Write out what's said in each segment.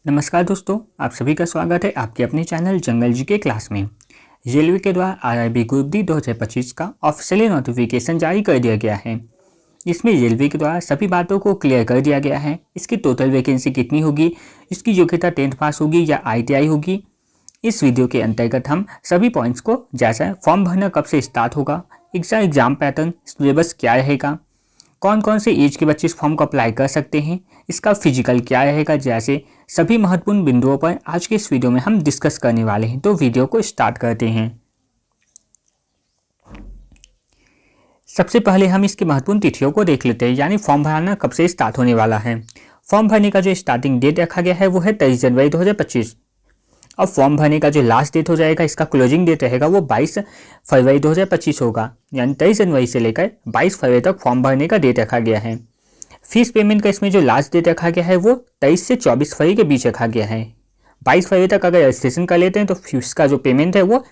नमस्कार दोस्तों, आप सभी का स्वागत है आपके अपने चैनल जंगल जी के क्लास में। रेलवे के द्वारा आरआरबी ग्रुप डी 2025 का ऑफिशियली नोटिफिकेशन जारी कर दिया गया है। इसमें रेलवे के द्वारा सभी बातों को क्लियर कर दिया गया है। इसकी टोटल वैकेंसी कितनी होगी, इसकी योग्यता 10th पास होगी या ITI होगी, इस वीडियो के अंतर्गत हम सभी पॉइंट्स को, जैसे फॉर्म भरना कब से स्टार्ट होगा, एग्जाम पैटर्न, सिलेबस क्या रहेगा, कौन कौन से एज के बच्चे इस फॉर्म को अप्लाई कर सकते हैं, इसका फिजिकल क्या रहेगा, जैसे सभी महत्वपूर्ण बिंदुओं पर आज के इस वीडियो में हम डिस्कस करने वाले हैं। तो वीडियो को स्टार्ट करते हैं। सबसे पहले हम इसकी महत्वपूर्ण तिथियों को देख लेते हैं, यानी फॉर्म भरना कब से स्टार्ट होने वाला है। फॉर्म भरने का जो स्टार्टिंग डेट रखा गया है वो है 23 जनवरी 2025। और फॉर्म भरने का जो लास्ट डेट हो जाएगा, इसका क्लोजिंग डेट रहेगा वो 22 फरवरी 2025 होगा। यानी 23 जनवरी से लेकर 22 फरवरी तक फॉर्म भरने का डेट रखा गया है। फीस पेमेंट का इसमें जो लास्ट डेट रखा गया है वो 23 से 24 फरवरी के बीच रखा गया है। 22 फरवरी तक अगर रजिस्ट्रेशन कर लेते हैं तो फीस का जो पेमेंट है वो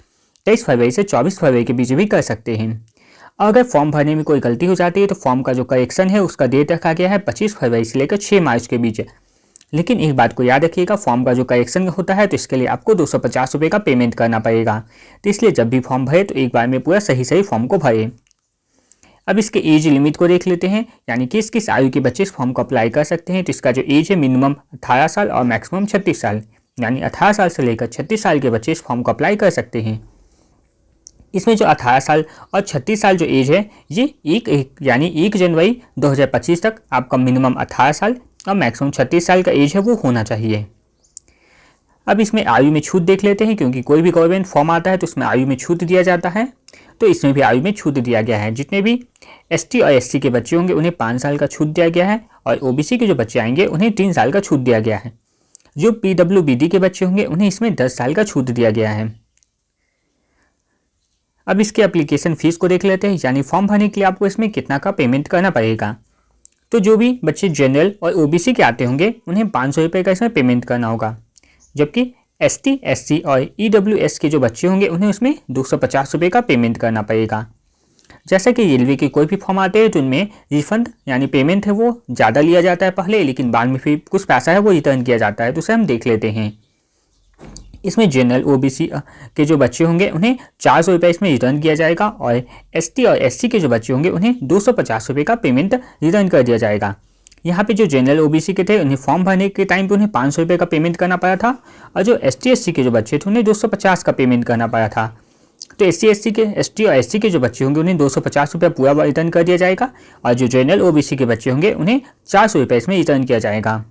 23 फरवरी से 24 फरवरी के बीच भी कर सकते हैं। अगर फॉर्म भरने में कोई गलती हो जाती है तो फॉर्म का जो करेक्शन है उसका डेट रखा गया है 25 फरवरी से लेकर 6 मार्च के बीच। लेकिन एक बात को याद रखिएगा, फॉर्म का जो करेक्शन होता है तो इसके लिए आपको 250 रुपये का पेमेंट करना पड़ेगा। तो इसलिए जब भी फॉर्म भरे तो एक बार में पूरा सही फॉर्म को भरे। अब इसके एज लिमिट को देख लेते हैं, यानी किस किस आयु के बच्चे इस फॉर्म को अप्लाई कर सकते हैं। तो इसका जो एज है मिनिमम 18 साल और मैक्सिमम 36 साल, यानी 18 साल से लेकर 36 साल के बच्चे इस फॉर्म को अप्लाई कर सकते हैं। इसमें जो 18 साल और 36 साल जो एज है ये यानी 1 जनवरी 2025 तक आपका मिनिमम 18 साल और मैक्सिमम 36 साल का एज है वो होना चाहिए। अब इसमें आयु में छूट देख लेते हैं, क्योंकि कोई भी गवर्नमेंट फॉर्म आता है तो उसमें आयु में छूट दिया जाता है। तो इसमें भी आयु में छूट दिया गया है। जितने भी ST और SC के बच्चे होंगे उन्हें 5 साल का छूट दिया गया है, और OBC के जो बच्चे आएंगे उन्हें 3 साल का छूट दिया गया है। जो PWBD के बच्चे होंगे उन्हें इसमें 10 साल का छूट दिया गया है। अब इसके एप्लीकेशन फीस को देख लेते हैं, यानी फॉर्म भरने के लिए आपको इसमें कितना का पेमेंट करना पड़ेगा। तो जो भी बच्चे जनरल और OBC के आते होंगे उन्हें 500 रुपये का इसमें पेमेंट करना होगा, जबकि ST, SC और EWS के जो बच्चे होंगे उन्हें उसमें 250 रुपये का पेमेंट करना पड़ेगा। जैसा कि रेलवे के कोई भी फॉर्म आते हैं तो उनमें रिफंड यानी पेमेंट है वो ज़्यादा लिया जाता है पहले, लेकिन बाद में फिर कुछ पैसा है वो रिटर्न किया जाता है। तो उसे हम देख लेते हैं। इसमें जनरल OBC के जो बच्चे होंगे उन्हें 400 रुपये इसमें रिटर्न किया जाएगा, और ST और SC के जो बच्चे होंगे उन्हें 250 रुपये का पेमेंट रिटर्न कर दिया जाएगा। यहाँ पे जो जनरल OBC के थे उन्हें फॉर्म भरने के टाइम पे उन्हें 500 रुपये का पेमेंट करना पड़ा था, और जो ST SC के जो बच्चे थे उन्हें 250 का पेमेंट करना पड़ा था। तो ST और SC के जो बच्चे होंगे उन्हें 250 रुपये पूरा रिटर्न कर दिया जाएगा, और जो जनरल OBC के बच्चे होंगे उन्हें 400 रुपये इसमें रिटर्न किया जाएगा।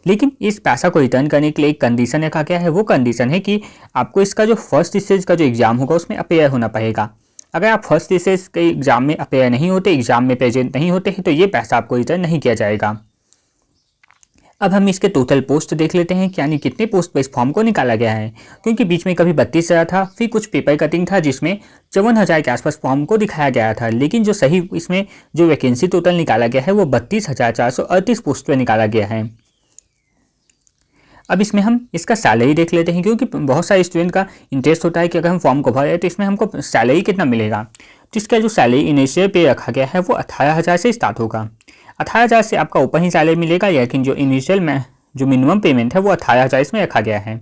लेकिन इस पैसा को रिटर्न करने के लिए एक कंडीशन रखा गया है। वो कंडीशन है कि आपको इसका जो फर्स्ट स्टेज का जो एग्ज़ाम होगा उसमें अपेयर होना पड़ेगा। अगर आप फर्स्ट स्टेज के एग्ज़ाम में अपेयर नहीं होते, एग्ज़ाम में प्रेजेंट नहीं होते हैं, तो ये पैसा आपको रिटर्न नहीं किया जाएगा। अब हम इसके टोटल पोस्ट देख लेते हैं, यानी कितने पोस्ट पर इस फॉर्म को निकाला गया है। क्योंकि बीच में कभी 32,000 था, फिर कुछ पेपर कटिंग था जिसमें 54,000 के आसपास फॉर्म को दिखाया गया था, लेकिन जो सही इसमें जो वैकेंसी टोटल निकाला गया है वो 32,438 पोस्ट पर निकाला गया है। अब इसमें हम इसका सैलरी देख लेते हैं, क्योंकि बहुत सारे स्टूडेंट का इंटरेस्ट होता है कि अगर हम फॉर्म को भरें तो इसमें हमको सैलरी कितना मिलेगा। तो इसका जो सैलरी इनिशियल पे रखा गया है वो 18,000 से स्टार्ट होगा। 18,000 से आपका ऊपर ही सैलरी मिलेगा, लेकिन जो इनिशियल में जो मिनिमम पेमेंट है वो 18,000 इसमें रखा गया है।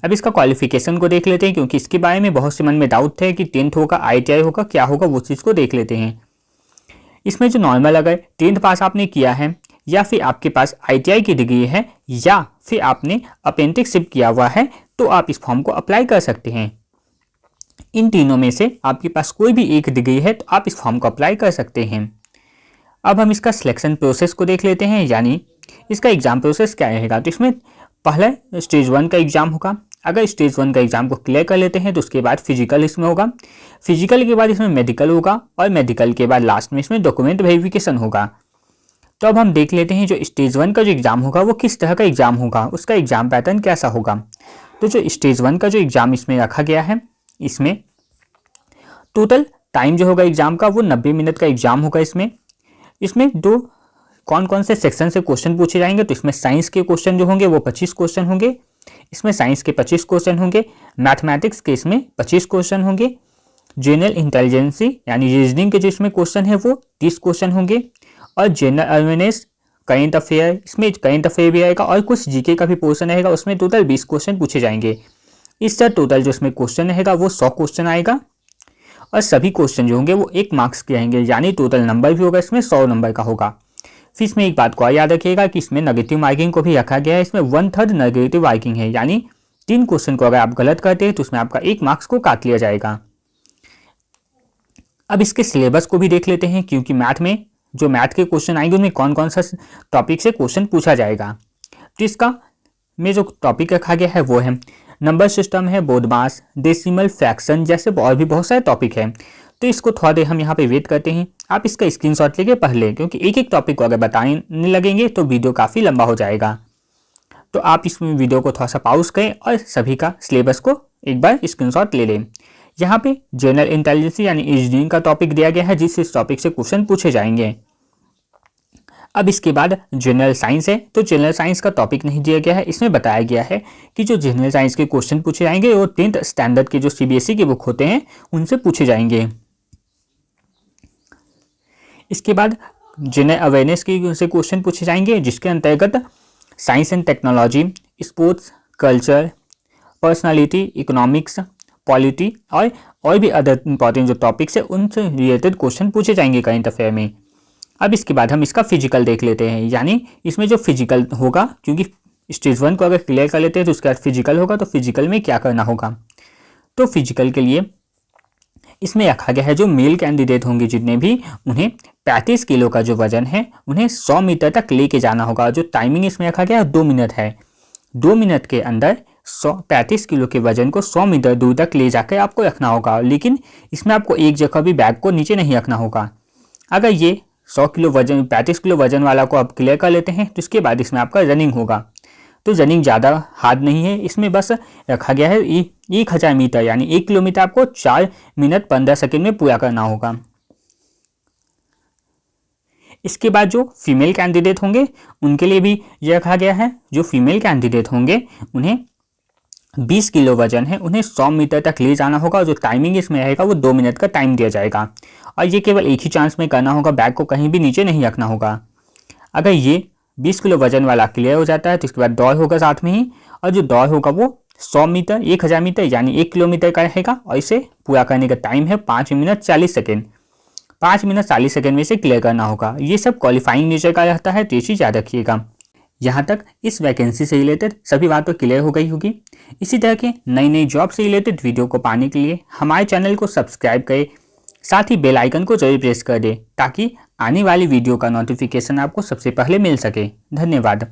अब इसका क्वालिफिकेशन को देख लेते हैं, क्योंकि इसके बारे में बहुत से मन में डाउट थे कि 10th होगा, ITI होगा, क्या होगा, वो चीज़ को देख लेते हैं। इसमें जो नॉर्मल अगर 10th पास आपने किया है, या फिर आपके पास ITI की डिग्री है, या फिर आपने अप्रेंटिसशिप किया हुआ है, तो आप इस फॉर्म को अप्लाई कर सकते हैं। इन तीनों में से आपके पास कोई भी एक डिग्री है तो आप इस फॉर्म को अप्लाई कर सकते हैं। अब हम इसका सिलेक्शन प्रोसेस को देख लेते हैं, यानी इसका एग्ज़ाम प्रोसेस क्या रहेगा। तो इसमें पहले स्टेज 1 का एग्ज़ाम होगा। अगर स्टेज 1 का एग्ज़ाम को क्लियर कर लेते हैं तो उसके बाद फिजिकल इसमें होगा। फिजिकल के बाद इसमें मेडिकल होगा, और मेडिकल के बाद लास्ट में इसमें डॉक्यूमेंट वेरिफिकेशन होगा। तो अब हम देख लेते हैं जो स्टेज 1 का जो एग्ज़ाम होगा वो किस तरह का एग्ज़ाम होगा, उसका एग्ज़ाम पैटर्न कैसा होगा। तो जो स्टेज 1 का जो एग्ज़ाम इसमें रखा गया है, इसमें टोटल टाइम जो होगा एग्ज़ाम का वो 90 मिनट का एग्ज़ाम होगा। इसमें दो कौन कौन से सेक्शन से क्वेश्चन पूछे जाएंगे। तो इसमें साइंस के क्वेश्चन जो होंगे वो 25 क्वेश्चन होंगे। इसमें साइंस के 25 क्वेश्चन होंगे, मैथमेटिक्स के इसमें 25 क्वेश्चन होंगे, जनरल इंटेलिजेंसी यानी रीजनिंग के जो इसमें क्वेश्चन है वो 30 क्वेश्चन होंगे, और जनरल अवेयरनेस करेंट अफेयर, इसमें करेंट अफेयर भी आएगा और कुछ जीके का भी पोर्शन रहेगा। उसमें टोटल 20 क्वेश्चन पूछे जाएंगे। इस तरह टोटल जो इसमें क्वेश्चन रहेगा वो 100 क्वेश्चन आएगा और सभी क्वेश्चन जो होंगे वो 1 मार्क्स के आएंगे, यानी टोटल नंबर भी होगा इसमें 100 नंबर का होगा। फिर इसमें एक बात को और याद रखिएगा कि इसमें नेगेटिव मार्किंग को भी रखा गया है। इसमें 1/3 नेगेटिव मार्किंग है, यानी 3 क्वेश्चन को अगर आप गलत करते हैं तो उसमें आपका 1 मार्क्स को काट लिया जाएगा। अब इसके सिलेबस को भी देख लेते हैं, क्योंकि मैथ में जो मैथ के क्वेश्चन आएंगे उनमें कौन कौन सा टॉपिक से क्वेश्चन पूछा जाएगा। तो इसका में जो टॉपिक रखा गया है वो है नंबर सिस्टम है, बोडमास, डेसिमल, फ्रैक्शन जैसे और भी बहुत सारे टॉपिक है। तो इसको थोड़ा देर हम यहाँ पे वेट करते हैं। आप इसका स्क्रीनशॉट लेके पढ़ लें, क्योंकि एक एक टॉपिक को अगर बताने लगेंगे तो वीडियो काफ़ी लंबा हो जाएगा। तो आप इस वीडियो को थोड़ा सा पॉज करें और सभी का सिलेबस को एक बार स्क्रीनशॉट ले लें। यहाँ पे जनरल इंटेलिजेंस यानी इंजीनियरिंग का टॉपिक दिया गया है, जिस टॉपिक से क्वेश्चन पूछे जाएंगे। अब इसके बाद जनरल साइंस है, तो जनरल साइंस का टॉपिक नहीं दिया गया है। इसमें बताया गया है कि जो जनरल साइंस के क्वेश्चन पूछे जाएंगे वो 10th स्टैंडर्ड के जो सीबीएसई के बुक होते हैं उनसे पूछे जाएंगे। इसके बाद जनरल अवेयरनेस के से क्वेश्चन पूछे जाएंगे, जिसके अंतर्गत science and technology, sports, culture, personality, economics, polity और भी अदर इंपॉर्टेंट जो टॉपिक्स है उनसे रिलेटेड क्वेश्चन पूछे जाएंगे करंट अफेयर में। अब इसके बाद हम इसका फिजिकल देख लेते हैं, यानी इसमें जो फिजिकल होगा, क्योंकि स्टेज 1 को अगर क्लियर कर लेते हैं तो उसके बाद फिजिकल होगा, तो फिजिकल में क्या करना होगा। तो फिजिकल के लिए इसमें रखा गया है जो मेल कैंडिडेट होंगे जितने भी, उन्हें 35 किलो का जो वजन है उन्हें 100 मीटर तक लेके जाना होगा। जो टाइमिंग इसमें रखा गया है 2 मिनट है। 2 मिनट के अंदर 35 किलो के वजन को 100 मीटर दूर तक ले जाकर आपको रखना होगा, लेकिन इसमें आपको एक जगह भी बैग को नीचे नहीं रखना होगा। अगर ये 100 किलो वजन 35 किलो वजन वाला को आप क्लियर कर लेते हैं तो इसके बाद इसमें आपका रनिंग होगा। तो रनिंग ज़्यादा हार्ड नहीं है, इसमें बस रखा गया है 1000 मीटर यानी 1 किलोमीटर आपको 4 मिनट 15 सेकेंड में पूरा करना होगा। इसके बाद जो फीमेल कैंडिडेट होंगे उनके लिए भी यह रखा गया है, जो फीमेल कैंडिडेट होंगे उन्हें 20 किलो वजन है उन्हें 100 मीटर तक ले जाना होगा। जो टाइमिंग इसमें रहेगा वो 2 मिनट का टाइम दिया जाएगा और ये केवल एक ही चांस में करना होगा, बैग को कहीं भी नीचे नहीं रखना होगा। अगर ये 20 किलो वजन वाला क्लियर हो जाता है तो इसके बाद दौड़ होगा साथ में ही, और जो दौड़ होगा वो 100 मीटर 1000 मीटर यानी 1 किलोमीटर का रहेगा और इसे पूरा करने का टाइम है 5 मिनट 40 सेकेंड। 5 मिनट 40 सेकेंड में से क्लियर करना होगा। ये सब क्वालिफाइंग नेचर का रहता है, तो ये चीज़ याद रखिएगा। यहाँ तक इस वैकेंसी से रिलेटेड सभी बातें क्लियर हो गई होगी। इसी तरह के नई नई जॉब से रिलेटेड वीडियो को पाने के लिए हमारे चैनल को सब्सक्राइब करें, साथ ही बेल आइकन को जरूर प्रेस कर दें ताकि आने वाली वीडियो का नोटिफिकेशन आपको सबसे पहले मिल सके। धन्यवाद।